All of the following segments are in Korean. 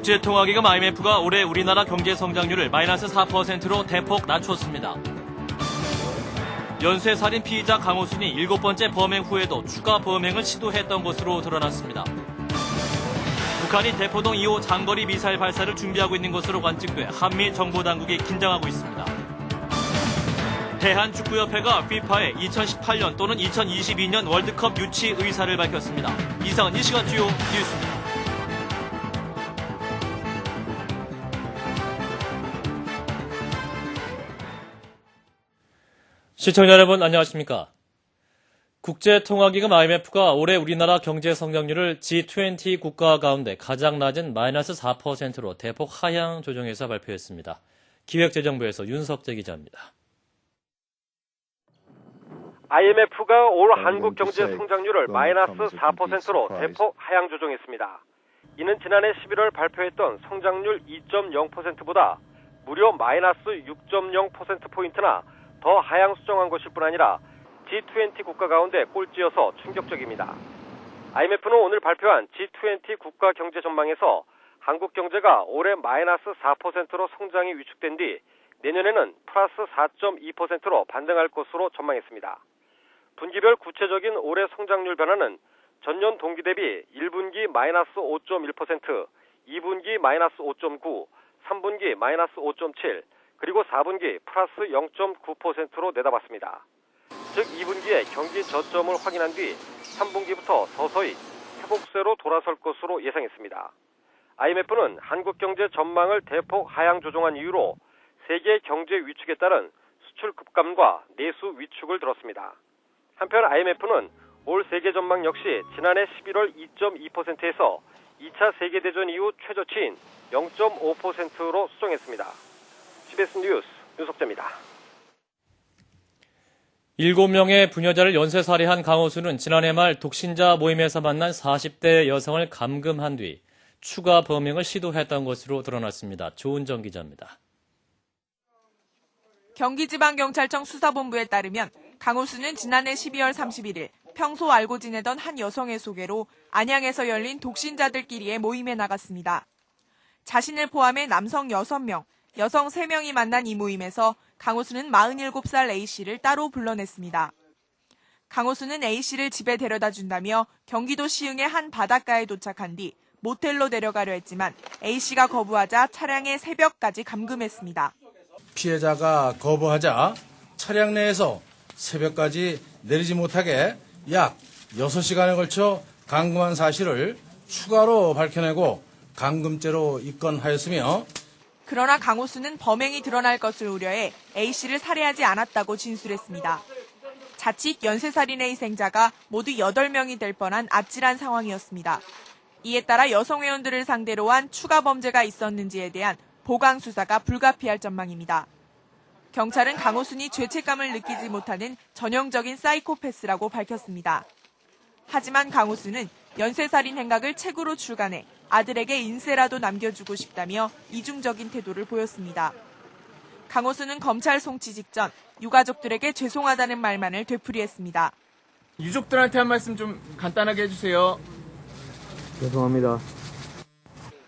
국제통화기금 IMF가 올해 우리나라 경제 성장률을 마이너스 4%로 대폭 낮췄습니다. 연쇄살인 피의자 강호순이 7번째 범행 후에도 추가 범행을 시도했던 것으로 드러났습니다. 북한이 대포동 2호 장거리 미사일 발사를 준비하고 있는 것으로 관측돼 한미 정보당국이 긴장하고 있습니다. 대한축구협회가 FIFA에 2018년 또는 2022년 월드컵 유치 의사를 밝혔습니다. 이상은 이 시간 주요 뉴스입니다. 시청자 여러분 안녕하십니까? 국제통화기금 IMF가 올해 우리나라 경제 성장률을 G20 국가 가운데 가장 낮은 마이너스 4%로 대폭 하향 조정해서 발표했습니다. 기획재정부에서 윤석재 기자입니다. IMF가 올 한국 경제 성장률을 마이너스 4%로 대폭 하향 조정했습니다. 이는 지난해 11월 발표했던 성장률 2.0%보다 무려 마이너스 6.0%포인트나 더 하향 수정한 것일 뿐 아니라 G20 국가 가운데 꼴찌여서 충격적입니다. IMF는 오늘 발표한 G20 국가 경제 전망에서 한국 경제가 올해 마이너스 4%로 성장이 위축된 뒤 내년에는 플러스 4.2%로 반등할 것으로 전망했습니다. 분기별 구체적인 올해 성장률 변화는 전년 동기 대비 1분기 마이너스 5.1%, 2분기 마이너스 5.9, 3분기 마이너스 5.7, 그리고 4분기 플러스 0.9%로 내다봤습니다. 즉 2분기에 경기 저점을 확인한 뒤 3분기부터 서서히 회복세로 돌아설 것으로 예상했습니다. IMF는 한국 경제 전망을 대폭 하향 조정한 이유로 세계 경제 위축에 따른 수출 급감과 내수 위축을 들었습니다. 한편 IMF는 올 세계 전망 역시 지난해 11월 2.2%에서 2차 세계대전 이후 최저치인 0.5%로 수정했습니다. CBS 뉴스 윤석재입니다. 7명의 부녀자를 연쇄살해한 강호수는 지난해 말 독신자 모임에서 만난 40대 여성을 감금한 뒤 추가 범행을 시도했던 것으로 드러났습니다. 조은정 기자입니다. 경기지방경찰청 수사본부에 따르면 강호수는 지난해 12월 31일 평소 알고 지내던 한 여성의 소개로 안양에서 열린 독신자들끼리의 모임에 나갔습니다. 자신을 포함해 남성 6명, 여성 3명이 만난 이 모임에서 강호수는 47살 A씨를 따로 불러냈습니다. 강호수는 A씨를 집에 데려다 준다며 경기도 시흥의 한 바닷가에 도착한 뒤 모텔로 데려가려 했지만 A씨가 거부하자 차량에 새벽까지 감금했습니다. 피해자가 거부하자 차량 내에서 새벽까지 내리지 못하게 약 6시간에 걸쳐 감금한 사실을 추가로 밝혀내고 감금죄로 입건하였으며 그러나 강호수는 범행이 드러날 것을 우려해 A씨를 살해하지 않았다고 진술했습니다. 자칫 연쇄살인의 희생자가 모두 8명이 될 뻔한 아찔한 상황이었습니다. 이에 따라 여성 회원들을 상대로 한 추가 범죄가 있었는지에 대한 보강 수사가 불가피할 전망입니다. 경찰은 강호순이 죄책감을 느끼지 못하는 전형적인 사이코패스라고 밝혔습니다. 하지만 강호순은 연쇄살인 행각을 책으로 출간해 아들에게 인세라도 남겨주고 싶다며 이중적인 태도를 보였습니다. 강호순은 검찰 송치 직전 유가족들에게 죄송하다는 말만을 되풀이했습니다. 유족들한테 한 말씀 좀 간단하게 해주세요. 죄송합니다.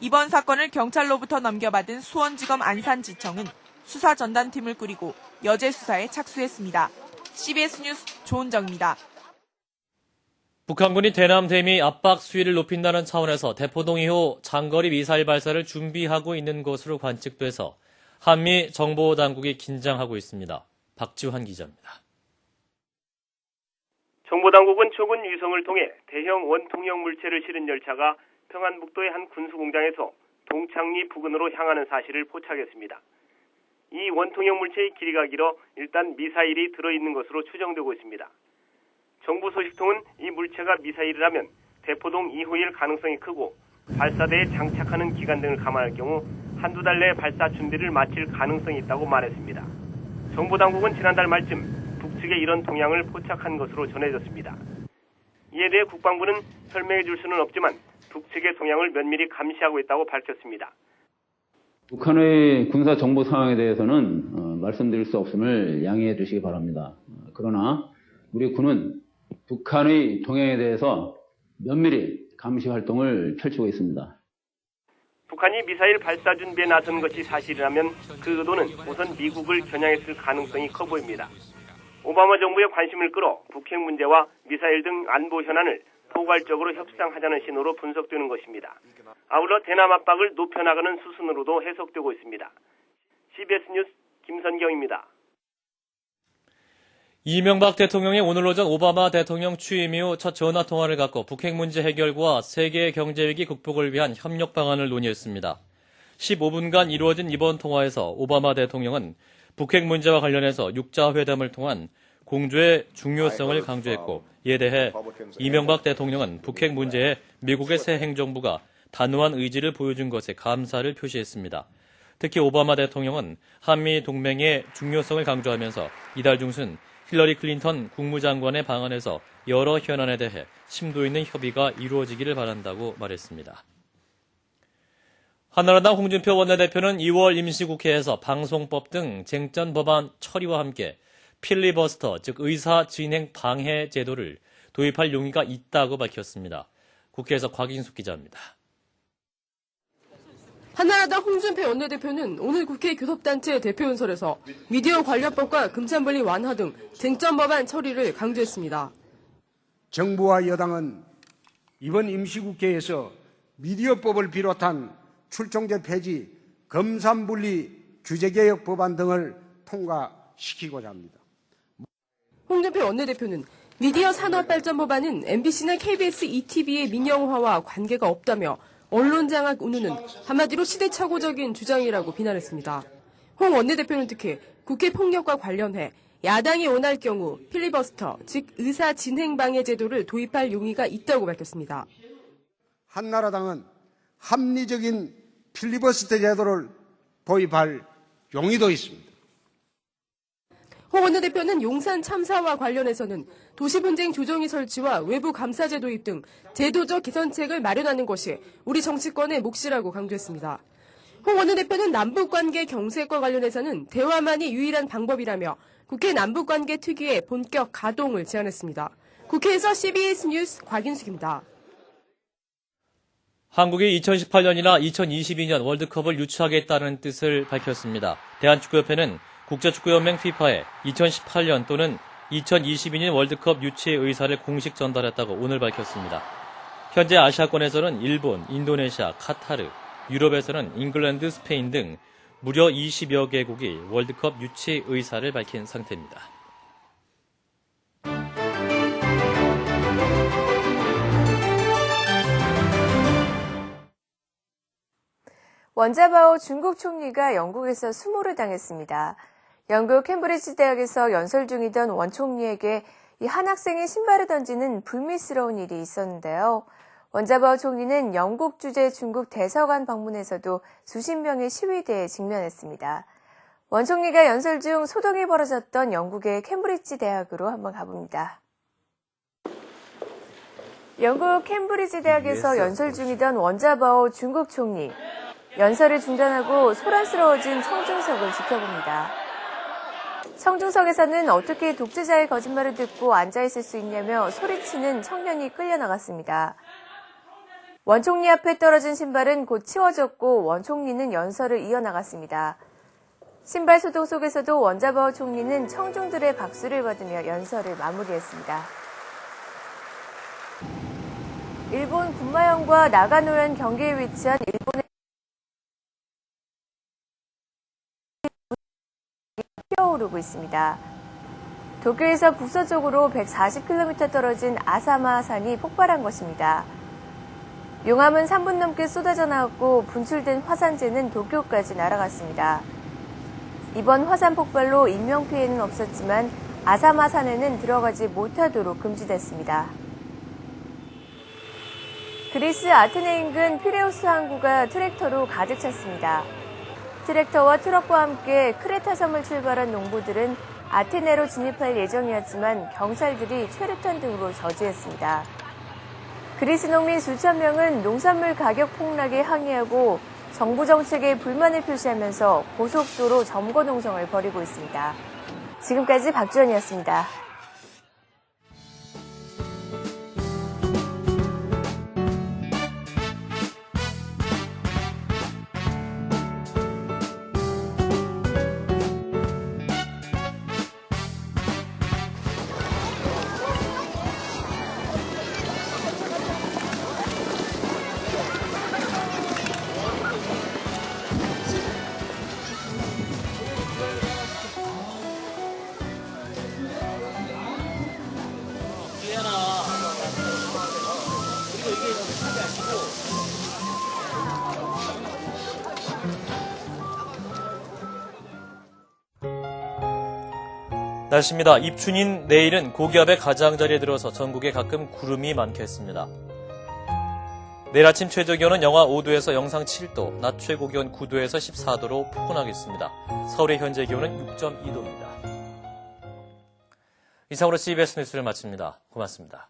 이번 사건을 경찰로부터 넘겨받은 수원지검 안산지청은 수사 전담팀을 꾸리고 여죄 수사에 착수했습니다. CBS 뉴스 조은정입니다. 북한군이 대남 대미 압박 수위를 높인다는 차원에서 대포동 2호 장거리 미사일 발사를 준비하고 있는 것으로 관측돼서 한미 정보당국이 긴장하고 있습니다. 박지환 기자입니다. 정보당국은 최근 위성을 통해 대형 원통형 물체를 실은 열차가 평안북도의 한 군수공장에서 동창리 부근으로 향하는 사실을 포착했습니다. 이 원통형 물체의 길이가 길어 일단 미사일이 들어있는 것으로 추정되고 있습니다. 정부 소식통은 이 물체가 미사일이라면 대포동 2호일 가능성이 크고 발사대에 장착하는 기간 등을 감안할 경우 한두 달 내에 발사 준비를 마칠 가능성이 있다고 말했습니다. 정보당국은 지난달 말쯤 북측에 이런 동향을 포착한 것으로 전해졌습니다. 이에 대해 국방부는 설명해 줄 수는 없지만 북측의 동향을 면밀히 감시하고 있다고 밝혔습니다. 북한의 군사 정보 상황에 대해서는 말씀드릴 수 없음을 양해해 주시기 바랍니다. 그러나 우리 군은 북한의 동향에 대해서 면밀히 감시 활동을 펼치고 있습니다. 북한이 미사일 발사 준비에 나선 것이 사실이라면 그 의도는 우선 미국을 겨냥했을 가능성이 커 보입니다. 오바마 정부의 관심을 끌어 북핵 문제와 미사일 등 안보 현안을 포괄적으로 협상하자는 신호로 분석되는 것입니다. 아울러 대남 압박을 높여나가는 수순으로도 해석되고 있습니다. CBS 뉴스 김선경입니다. 이명박 대통령이 오늘 오전 오바마 대통령 취임 이후 첫 전화 통화를 갖고 북핵 문제 해결과 세계 경제 위기 극복을 위한 협력 방안을 논의했습니다. 15분간 이루어진 이번 통화에서 오바마 대통령은 북핵 문제와 관련해서 6자 회담을 통한 공조의 중요성을 강조했고, 이에 대해 이명박 대통령은 북핵 문제에 미국의 새 행정부가 단호한 의지를 보여준 것에 감사를 표시했습니다. 특히 오바마 대통령은 한미 동맹의 중요성을 강조하면서 이달 중순 힐러리 클린턴 국무장관의 방안에서 여러 현안에 대해 심도 있는 협의가 이루어지기를 바란다고 말했습니다. 한나라당 홍준표 원내대표는 2월 임시국회에서 방송법 등 쟁점 법안 처리와 함께 필리버스터, 즉 의사 진행 방해 제도를 도입할 용의가 있다고 밝혔습니다. 국회에서 곽인숙 기자입니다. 한나라당 홍준표 원내대표는 오늘 국회 교섭단체 대표연설에서 미디어 관련법과 금찬분리 완화 등 쟁점 법안 처리를 강조했습니다. 정부와 여당은 이번 임시국회에서 미디어법을 비롯한 출정제 폐지, 검산분리 규제개혁 법안 등을 통과시키고자 합니다. 홍준표 원내대표는 미디어 산업발전 법안은 MBC나 KBS, ETV의 민영화와 관계가 없다며 언론장악 운운은 한마디로 시대착오적인 주장이라고 비난했습니다. 홍 원내대표는 특히 국회 폭력과 관련해 야당이 원할 경우 필리버스터, 즉 의사 진행 방해 제도를 도입할 용의가 있다고 밝혔습니다. 한나라당은 합리적인 필리버스터 제도를 도입할 용의도 있습니다. 홍 원내대표는 용산 참사와 관련해서는 도시분쟁 조정위 설치와 외부 감사제 도입 등 제도적 개선책을 마련하는 것이 우리 정치권의 몫이라고 강조했습니다. 홍 원내대표는 남북관계 경색과 관련해서는 대화만이 유일한 방법이라며 국회 남북관계 특위의 본격 가동을 제안했습니다. 국회에서 CBS 뉴스 곽인숙입니다. 한국이 2018년이나 2022년 월드컵을 유치하겠다는 뜻을 밝혔습니다. 대한축구협회는 국제축구연맹 FIFA에 2018년 또는 2022년 월드컵 유치 의사를 공식 전달했다고 오늘 밝혔습니다. 현재 아시아권에서는 일본, 인도네시아, 카타르, 유럽에서는 잉글랜드, 스페인 등 무려 20여 개국이 월드컵 유치 의사를 밝힌 상태입니다. 원자바오 중국 총리가 영국에서 수모를 당했습니다. 영국 캠브리지 대학에서 연설 중이던 원 총리에게 이 한 학생이 신발을 던지는 불미스러운 일이 있었는데요. 원자바오 총리는 영국 주재 중국 대사관 방문에서도 수십 명의 시위대에 직면했습니다. 원 총리가 연설 중 소동이 벌어졌던 영국의 캠브리지 대학으로 한번 가봅니다. 영국 캠브리지 대학에서 연설 중이던 원자바오 중국 총리. 연설을 중단하고 소란스러워진 청중석을 지켜봅니다. 청중석에서는 어떻게 독재자의 거짓말을 듣고 앉아있을 수 있냐며 소리치는 청년이 끌려나갔습니다. 원 총리 앞에 떨어진 신발은 곧 치워졌고 원 총리는 연설을 이어나갔습니다. 신발 소동 속에서도 원자바오 총리는 청중들의 박수를 받으며 연설을 마무리했습니다. 일본 군마현과 나가노현 경계에 위치한 일본의 피어오르고 있습니다. 도쿄에서 북서쪽으로 140km 떨어진 아사마 산이 폭발한 것입니다. 용암은 3분 넘게 쏟아져 나왔고 분출된 화산재는 도쿄까지 날아갔습니다. 이번 화산 폭발로 인명피해는 없었지만 아사마 산에는 들어가지 못하도록 금지됐습니다. 그리스 아테네 인근 피레우스 항구가 트랙터로 가득 찼습니다. 트랙터와 트럭과 함께 크레타 섬을 출발한 농부들은 아테네로 진입할 예정이었지만 경찰들이 최루탄 등으로 저지했습니다. 그리스 농민 수천 명은 농산물 가격 폭락에 항의하고 정부 정책에 불만을 표시하면서 고속도로 점거 농성을 벌이고 있습니다. 지금까지 박주연이었습니다. 날씨입니다. 입춘인 내일은 고기압의 가장자리에 들어서 전국에 가끔 구름이 많겠습니다. 내일 아침 최저기온은 영하 5도에서 영상 7도, 낮 최고기온 9도에서 14도로 포근하겠습니다. 서울의 현재 기온은 6.2도입니다. 이상으로 CBS 뉴스를 마칩니다. 고맙습니다.